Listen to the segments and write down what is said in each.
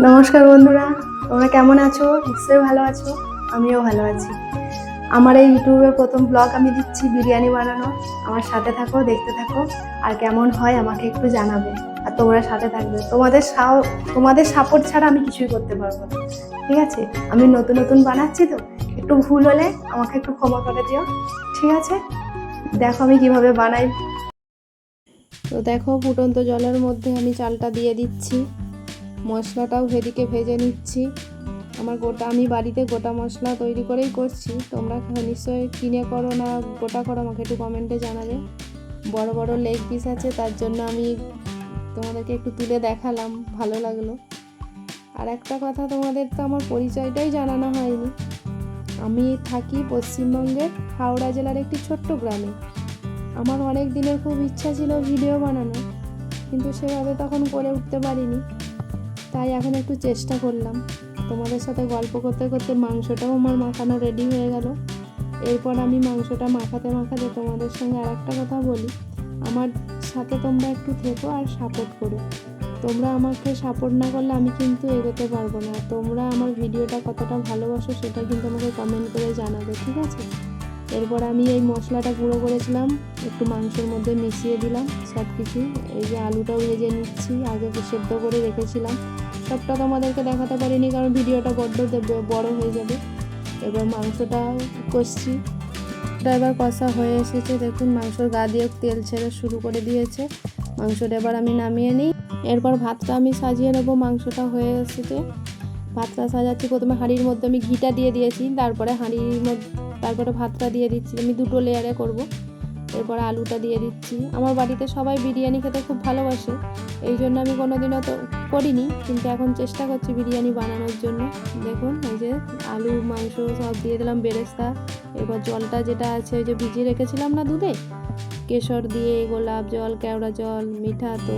নমস্কার বন্ধুরা, তোমরা কেমন আছো? নিশ্চয়ই ভালো আছো, আমিও ভালো আছি। আমার এই ইউটিউবে প্রথম ব্লগ আমি দিচ্ছি বিরিয়ানি বানানো। আমার সাথে থাকো, দেখতে থাকো, আর কেমন হয় আমাকে একটু জানাবে। আর তোমরা সাথে থাকবে, তোমাদের সাপোর্ট ছাড়া আমি কিছুই করতে পারবো না। ঠিক আছে? আমি নতুন নতুন বানাচ্ছি তো, একটু ভুল হলে আমাকে একটু ক্ষমা করে দিও। ঠিক আছে? দেখো আমি কিভাবে বানাই। তো দেখো, ফুটন্ত জলের মধ্যে আমি চালটা দিয়ে দিচ্ছি, মশলাটাও এদিকে ভেজে নিচ্ছি। আমি বাড়িতে গোটা মশলা তৈরি করেই করছি। তোমরা নিশ্চয়ই কিনে করো না গোটা করো, আমাকে একটু কমেন্টে জানাবে। বড় বড় লেগ পিস আছে, তার জন্য আমি তোমাদেরকে একটু তুলে দেখালাম, ভালো লাগলো। আর একটা কথা, তোমাদের তো আমার পরিচয়টাই জানানো হয়নি। আমি থাকি পশ্চিমবঙ্গের হাওড়া জেলার একটি ছোট্ট গ্রামে। আমার অনেক দিনের খুব ইচ্ছা ছিল ভিডিও বানানো, কিন্তু সেভাবে তখন করে উঠতে পারিনি। তাই এখন একটু চেষ্টা করলাম। তোমাদের সাথে গল্প করতে করতে মাংসটাও আমার মাখানো রেডি হয়ে গেল। এরপর আমি মাংসটা মাখাতে মাখাতে তোমাদের সঙ্গে আর একটা কথা বলি, আমার সাথে তোমরা একটু থেকো আর সাপোর্ট করো। তোমরা আমাকে সাপোর্ট না করলে আমি কিন্তু এগোতে পারবো না। তোমরা আমার ভিডিওটা কতটা ভালোবাসো সেটা কিন্তু আমাকে কমেন্ট করে জানাবে, ঠিক আছে? এরপর আমি এই মশলাটা গুঁড়ো করেছিলাম একটু মাংসের মধ্যে মিশিয়ে দিলাম সব কিছু। এই যে আলুটাও ভেজে নিচ্ছি, আগে সেদ্ধ করে রেখেছিলাম। সবটা তোমাদেরকে দেখাতে পারিনি কারণ ভিডিওটা বড্ড বড় হয়ে যাবে। এবার মাংসটাও কষছি। এবার কষা হয়ে এসেছে, দেখুন মাংসর গা দিয়ে তেল ছেড়ে শুরু করে দিয়েছে। মাংসটা এবার আমি নামিয়ে নিই। এরপর ভাতটা আমি সাজিয়ে নেবো। মাংসটা হয়ে এসেছে, ভাতটা সাজাচ্ছি। প্রথমে হাঁড়ির মধ্যে আমি ঘিটা দিয়ে দিয়েছি, তারপরে ভাতটা দিয়ে দিচ্ছি। আমি দুটো লেয়ারে করব। এরপর আলুটা দিয়ে দিচ্ছি। আমার বাড়িতে সবাই বিরিয়ানি খেতে খুব ভালোবাসে, এই জন্য আমি কোনোদিনও তো করিনি, কিন্তু এখন চেষ্টা করছি বিরিয়ানি বানানোর জন্য। দেখুন এই যে আলু মাংস সব দিয়ে দিলাম, বেরেস্তা। এবার জলটা যেটা আছে ওই যে ভিজিয়ে রেখেছিলাম না দুধে, কেশর দিয়ে, গোলাপ জল, কেওড়া জল, মিঠা, তো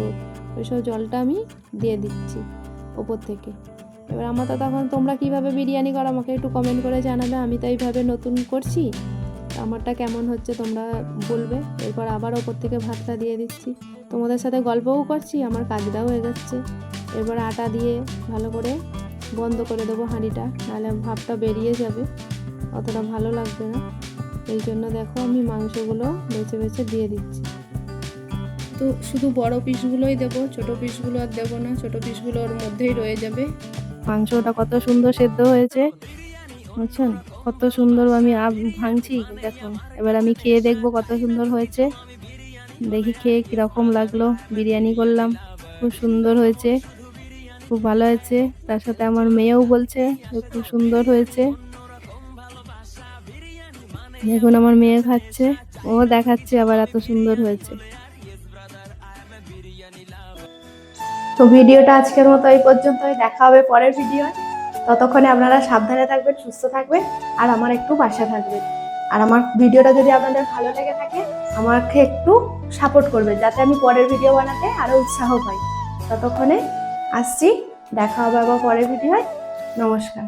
ওইসব জলটা আমি দিয়ে দিচ্ছি ওপর থেকে। এবার আমার তো তখন তোমরা কিভাবে বিরিয়ানি করো আমাকে একটু কমেন্ট করে জানাবে। আমি তো এইভাবে নতুন করছি, আমারটা কেমন হচ্ছে তোমরা বলবে। এরপর আবার ওপর থেকে ভাতটা দিয়ে দিচ্ছি। তোমাদের সাথে গল্পও করছি, আমার কাজটাও হয়ে যাচ্ছে। এরপর আটা দিয়ে ভালো করে বন্ধ করে দেবো হাঁড়িটা, নাহলে ভাপটা বেরিয়ে যাবে, অতটা ভালো লাগবে না। এই জন্য দেখো আমি মাংসগুলো বেছে বেছে দিয়ে দিচ্ছি। তো শুধু বড় পিসগুলোই দেবো, ছোট পিসগুলো আর দেবো না, ছোট পিসগুলো ওর মধ্যেই রয়ে যাবে। মাংসটা কত সুন্দর সেদ্ধ হয়েছে, বুঝছেন? কত সুন্দর আমি ভাঙছি দেখুন। এবার আমি খেয়ে দেখবো কত সুন্দর হয়েছে। দেখি খেয়ে কিরকম লাগলো। বিরিয়ানি করলাম, খুব সুন্দর হয়েছে, খুব ভালো হয়েছে। তার সাথে আমার মেয়েও বলছে খুব সুন্দর হয়েছে। দেখুন আমার মেয়ে খাচ্ছে, ও দেখাচ্ছে আবার এত সুন্দর হয়েছে। তো ভিডিওটা আজকের মতো এই পর্যন্তই, দেখা হবে পরের ভিডিও। ততক্ষণে আপনারা সাবধানে থাকবেন, সুস্থ থাকবেন, আর আমার একটু পাশে থাকবেন। আর আমার ভিডিওটা যদি আপনাদের ভালো লেগে থাকে আমাকে একটু সাপোর্ট করবেন, যাতে আমি পরের ভিডিও বানাতে আরো উৎসাহ পাই। ততক্ষণে আসছি, দেখা হবে আবার পরের ভিডিওয়। নমস্কার।